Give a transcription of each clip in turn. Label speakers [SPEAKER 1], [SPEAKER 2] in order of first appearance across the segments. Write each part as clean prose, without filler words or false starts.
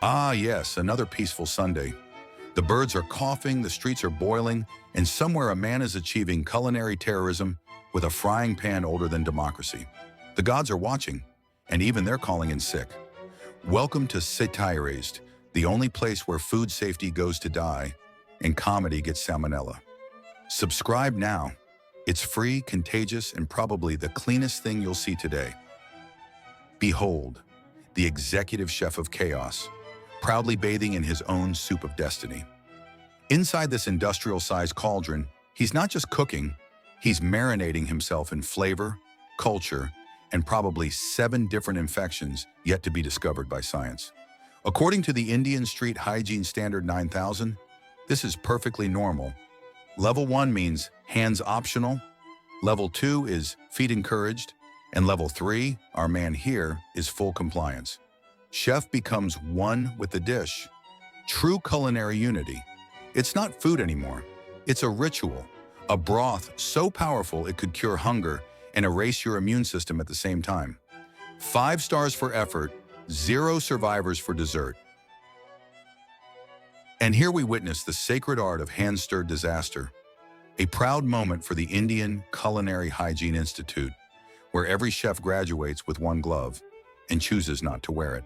[SPEAKER 1] Ah, yes, another peaceful Sunday. The birds are coughing, the streets are boiling, and somewhere a man is achieving culinary terrorism with a frying pan older than democracy. The gods are watching, and even they're calling in sick. Welcome to SatireAIzed, the only place where food safety goes to die and comedy gets salmonella. Subscribe now. It's free, contagious, and probably the cleanest thing you'll see today. Behold, the executive chef of chaos, proudly bathing in his own soup of destiny. Inside this industrial-sized cauldron, he's not just cooking, he's marinating himself in flavor, culture, and probably 7 different infections yet to be discovered by science. According to the Indian Street Hygiene Standard 9000, this is perfectly normal. Level 1 means hands optional, Level 2 is feet encouraged, and Level 3, our man here, is full compliance. Chef becomes one with the dish. True culinary unity. It's not food anymore. It's a ritual, a broth so powerful it could cure hunger and erase your immune system at the same time. 5 stars for effort, 0 survivors for dessert. And here we witness the sacred art of hand-stirred disaster, a proud moment for the Indian Culinary Hygiene Institute, where every chef graduates with 1 glove and chooses not to wear it.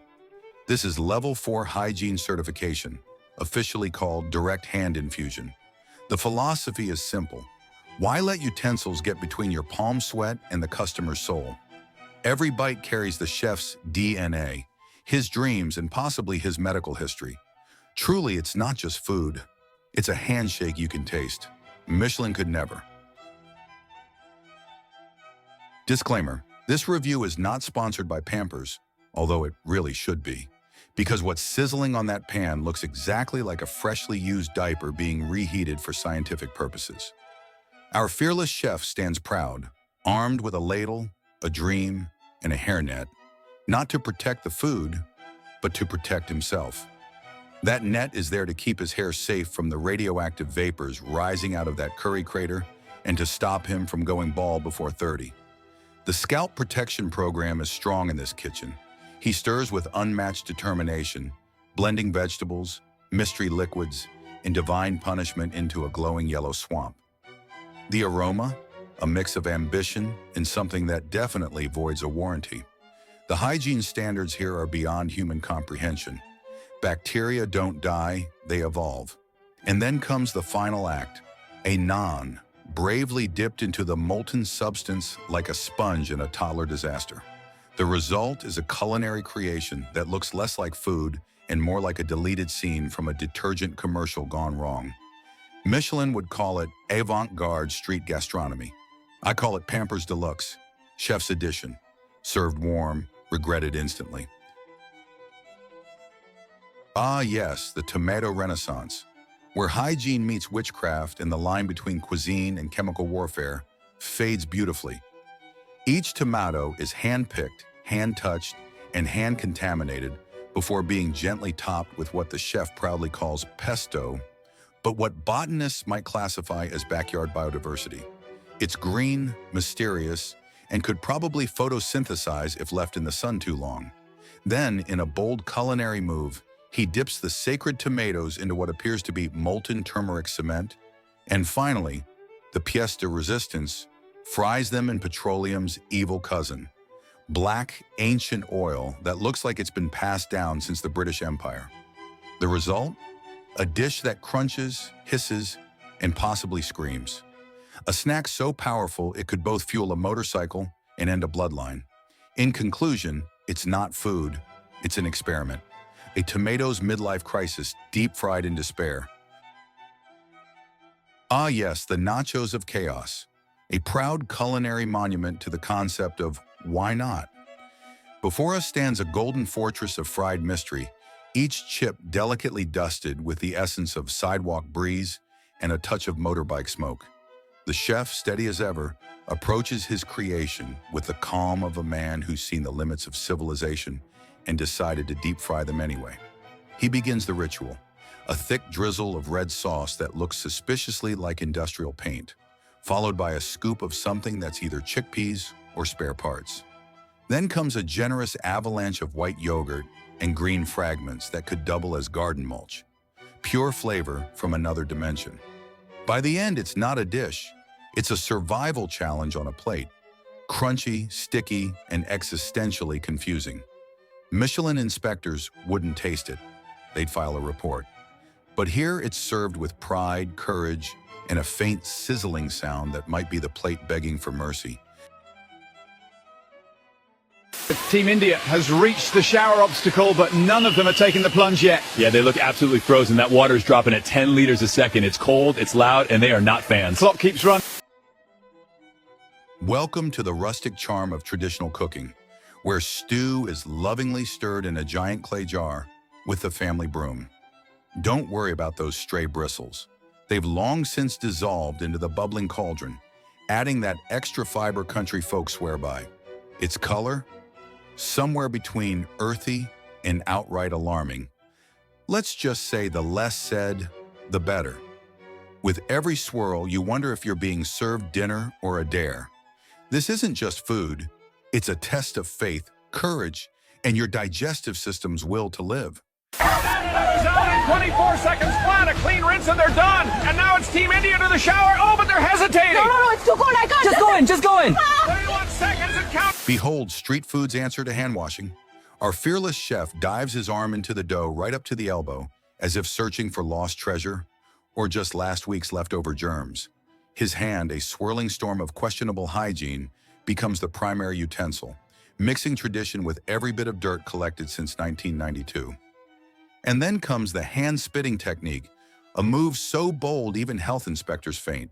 [SPEAKER 1] This is Level 4 hygiene certification, officially called direct hand infusion. The philosophy is simple. Why let utensils get between your palm sweat and the customer's soul? Every bite carries the chef's DNA, his dreams, and possibly his medical history. Truly, it's not just food. It's a handshake you can taste. Michelin could never. Disclaimer, this review is not sponsored by Pampers, although it really should be, because what's sizzling on that pan looks exactly like a freshly used diaper being reheated for scientific purposes. Our fearless chef stands proud, armed with a ladle, a dream, and a hairnet, not to protect the food, but to protect himself. That net is there to keep his hair safe from the radioactive vapors rising out of that curry crater and to stop him from going bald before 30. The scalp protection program is strong in this kitchen. He stirs with unmatched determination, blending vegetables, mystery liquids, and divine punishment into a glowing yellow swamp. The aroma, a mix of ambition and something that definitely voids a warranty. The hygiene standards here are beyond human comprehension. Bacteria don't die, they evolve. And then comes the final act, a naan, bravely dipped into the molten substance like a sponge in a toddler disaster. The result is a culinary creation that looks less like food and more like a deleted scene from a detergent commercial gone wrong. Michelin would call it avant-garde street gastronomy. I call it Pampers Deluxe, Chef's Edition, served warm, regretted instantly. Ah yes, the tomato renaissance, where hygiene meets witchcraft and the line between cuisine and chemical warfare fades beautifully. Each tomato is hand-picked, hand-touched, and hand-contaminated before being gently topped with what the chef proudly calls pesto, but what botanists might classify as backyard biodiversity. It's green, mysterious, and could probably photosynthesize if left in the sun too long. Then, in a bold culinary move, he dips the sacred tomatoes into what appears to be molten turmeric cement, and finally, the pièce de resistance, fries them in petroleum's evil cousin, black, ancient oil that looks like it's been passed down since the British Empire. The result? A dish that crunches, hisses, and possibly screams. A snack so powerful it could both fuel a motorcycle and end a bloodline. In conclusion, it's not food, it's an experiment. A tomato's midlife crisis deep-fried in despair. Ah yes, the nachos of chaos. A proud culinary monument to the concept of why not? Before us stands a golden fortress of fried mystery, each chip delicately dusted with the essence of sidewalk breeze and a touch of motorbike smoke. The chef, steady as ever, approaches his creation with the calm of a man who's seen the limits of civilization and decided to deep fry them anyway. He begins the ritual, a thick drizzle of red sauce that looks suspiciously like industrial paint, followed by a scoop of something that's either chickpeas or spare parts. Then comes a generous avalanche of white yogurt and green fragments that could double as garden mulch. Pure flavor from another dimension. By the end, it's not a dish. It's a survival challenge on a plate. Crunchy, sticky, and existentially confusing. Michelin inspectors wouldn't taste it. They'd file a report. But here it's served with pride, courage, and a faint sizzling sound that might be the plate begging for mercy.
[SPEAKER 2] Team India has reached the shower obstacle, but none of them are taking the plunge yet.
[SPEAKER 3] Yeah, they look absolutely frozen. That water's dropping at 10 liters a second. It's cold, it's loud, and they are not fans.
[SPEAKER 2] Clock keeps running.
[SPEAKER 1] Welcome to the rustic charm of traditional cooking, where stew is lovingly stirred in a giant clay jar with the family broom. Don't worry about those stray bristles. They've long since dissolved into the bubbling cauldron, adding that extra fiber country folk swear by. Its color? Somewhere between earthy and outright alarming. Let's just say the less said, the better. With every swirl, you wonder if you're being served dinner or a dare. This isn't just food, it's a test of faith, courage, and your digestive system's will to live.
[SPEAKER 4] That is out in 24 seconds flat, a clean rinse and they're done. And now it's Team India to the shower. Oh, but they're hesitating.
[SPEAKER 5] No, it's too cold, I can't.
[SPEAKER 6] Just go in.
[SPEAKER 4] 31 seconds and count.
[SPEAKER 1] Behold street food's answer to hand washing. Our fearless chef dives his arm into the dough right up to the elbow, as if searching for lost treasure or just last week's leftover germs. His hand, a swirling storm of questionable hygiene, becomes the primary utensil, mixing tradition with every bit of dirt collected since 1992. And then comes the hand-spitting technique, a move so bold even health inspectors faint.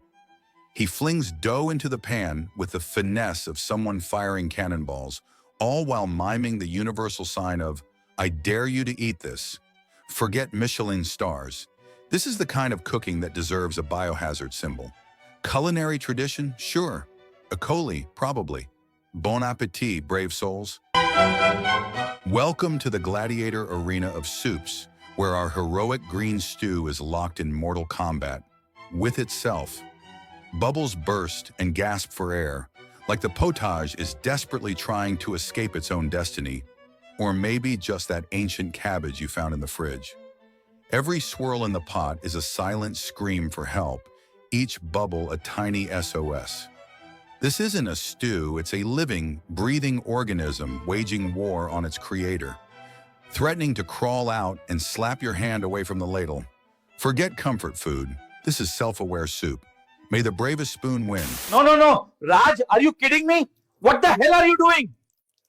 [SPEAKER 1] He flings dough into the pan with the finesse of someone firing cannonballs, all while miming the universal sign of, "I dare you to eat this." Forget Michelin stars. This is the kind of cooking that deserves a biohazard symbol. Culinary tradition? Sure. E.coli? Probably. Bon appetit, brave souls. Welcome to the gladiator arena of soups, where our heroic green stew is locked in mortal combat with itself. Bubbles burst and gasp for air, like the potage is desperately trying to escape its own destiny, or maybe just that ancient cabbage you found in the fridge. Every swirl in the pot is a silent scream for help, each bubble a tiny SOS. This isn't a stew, it's a living, breathing organism waging war on its creator, threatening to crawl out and slap your hand away from the ladle. Forget comfort food. This is self-aware soup. May the bravest spoon win.
[SPEAKER 6] No. Raj, are you kidding me? What the hell are you doing?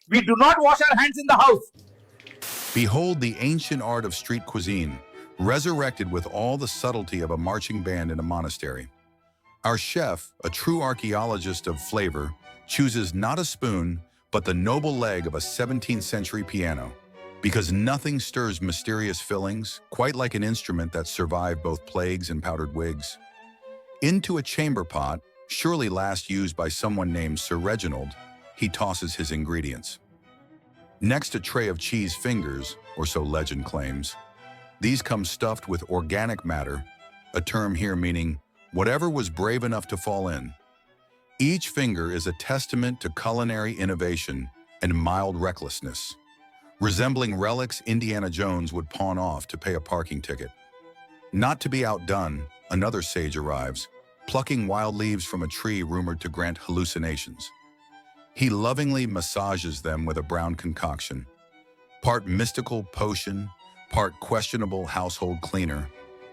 [SPEAKER 6] We do not wash our hands in the house.
[SPEAKER 1] Behold the ancient art of street cuisine, resurrected with all the subtlety of a marching band in a monastery. Our chef, a true archaeologist of flavor, chooses not a spoon, but the noble leg of a 17th century piano, because nothing stirs mysterious fillings quite like an instrument that survived both plagues and powdered wigs. Into a chamber pot, surely last used by someone named Sir Reginald, he tosses his ingredients. Next, a tray of cheese fingers, or so legend claims. These come stuffed with organic matter, a term here meaning whatever was brave enough to fall in. Each finger is a testament to culinary innovation and mild recklessness, resembling relics Indiana Jones would pawn off to pay a parking ticket. Not to be outdone, another sage arrives, plucking wild leaves from a tree rumored to grant hallucinations. He lovingly massages them with a brown concoction, part mystical potion, part questionable household cleaner,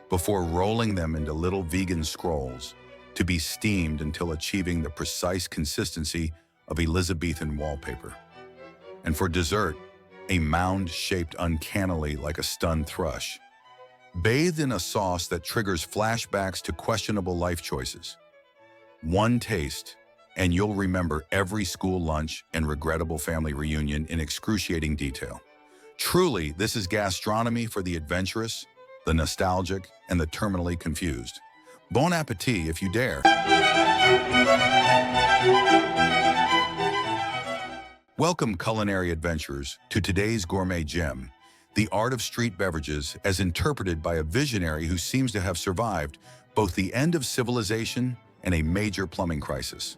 [SPEAKER 1] before rolling them into little vegan scrolls to be steamed until achieving the precise consistency of Elizabethan wallpaper. And for dessert, a mound shaped uncannily like a stunned thrush, bathed in a sauce that triggers flashbacks to questionable life choices. One taste, and you'll remember every school lunch and regrettable family reunion in excruciating detail. Truly, this is gastronomy for the adventurous, the nostalgic, and the terminally confused. Bon appetit if you dare. Welcome, culinary adventurers, to today's gourmet gem, the art of street beverages as interpreted by a visionary who seems to have survived both the end of civilization and a major plumbing crisis.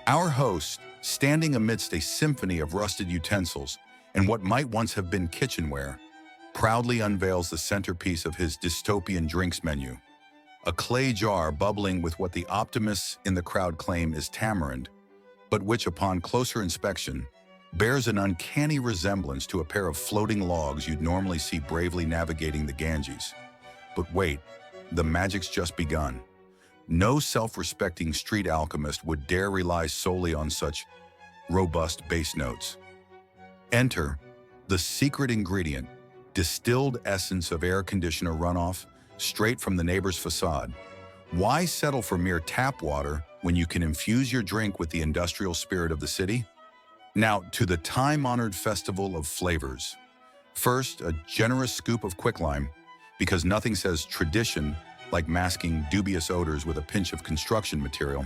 [SPEAKER 1] Our host, standing amidst a symphony of rusted utensils, and what might once have been kitchenware proudly unveils the centerpiece of his dystopian drinks menu, a clay jar bubbling with what the optimists in the crowd claim is tamarind, but which upon closer inspection bears an uncanny resemblance to a pair of floating logs you'd normally see bravely navigating the Ganges. But wait, the magic's just begun. No self-respecting street alchemist would dare rely solely on such robust base notes. Enter the secret ingredient, distilled essence of air conditioner runoff straight from the neighbor's facade. Why settle for mere tap water when you can infuse your drink with the industrial spirit of the city? Now, to the time-honored festival of flavors. First, a generous scoop of quicklime, because nothing says tradition like masking dubious odors with a pinch of construction material.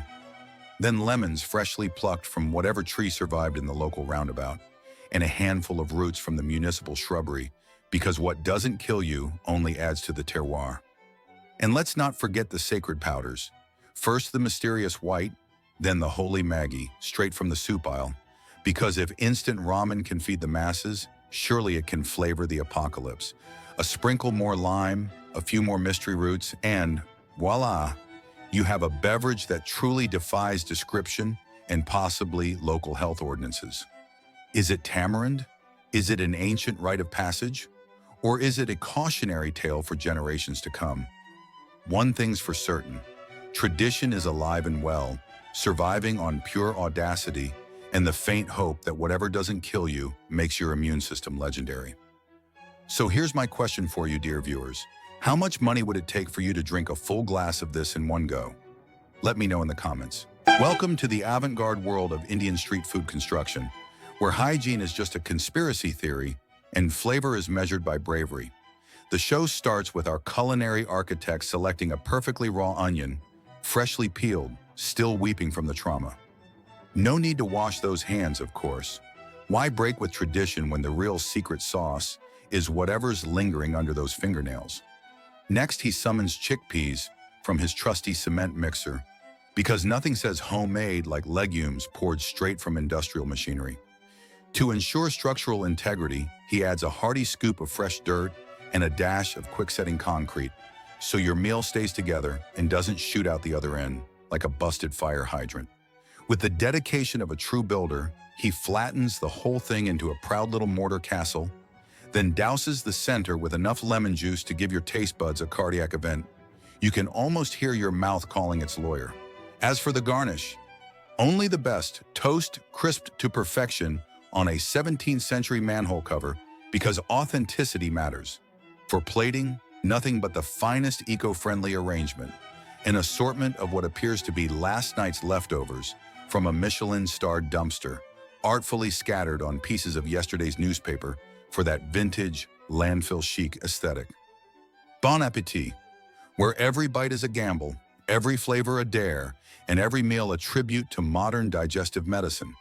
[SPEAKER 1] Then lemons freshly plucked from whatever tree survived in the local roundabout, and a handful of roots from the municipal shrubbery, because what doesn't kill you only adds to the terroir. And let's not forget the sacred powders. First the mysterious white, then the holy Maggi, straight from the soup aisle. Because if instant ramen can feed the masses, surely it can flavor the apocalypse. A sprinkle more lime, a few more mystery roots, and voila, you have a beverage that truly defies description and possibly local health ordinances. Is it tamarind? Is it an ancient rite of passage? Or is it a cautionary tale for generations to come? One thing's for certain, tradition is alive and well, surviving on pure audacity and the faint hope that whatever doesn't kill you makes your immune system legendary. So here's my question for you, dear viewers. How much money would it take for you to drink a full glass of this in one go? Let me know in the comments. Welcome to the avant-garde world of Indian street food construction, where hygiene is just a conspiracy theory and flavor is measured by bravery. The show starts with our culinary architect selecting a perfectly raw onion, freshly peeled, still weeping from the trauma. No need to wash those hands, of course. Why break with tradition when the real secret sauce is whatever's lingering under those fingernails? Next, he summons chickpeas from his trusty cement mixer, because nothing says homemade like legumes poured straight from industrial machinery. To ensure structural integrity, he adds a hearty scoop of fresh dirt and a dash of quick-setting concrete, so your meal stays together and doesn't shoot out the other end like a busted fire hydrant. With the dedication of a true builder, he flattens the whole thing into a proud little mortar castle, then douses the center with enough lemon juice to give your taste buds a cardiac event. You can almost hear your mouth calling its lawyer. As for the garnish, only the best, toast crisped to perfection on a 17th century manhole cover, because authenticity matters. For plating, nothing but the finest eco-friendly arrangement, an assortment of what appears to be last night's leftovers from a Michelin-starred dumpster, artfully scattered on pieces of yesterday's newspaper for that vintage, landfill chic aesthetic. Bon appetit, where every bite is a gamble, every flavor a dare, and every meal a tribute to modern digestive medicine.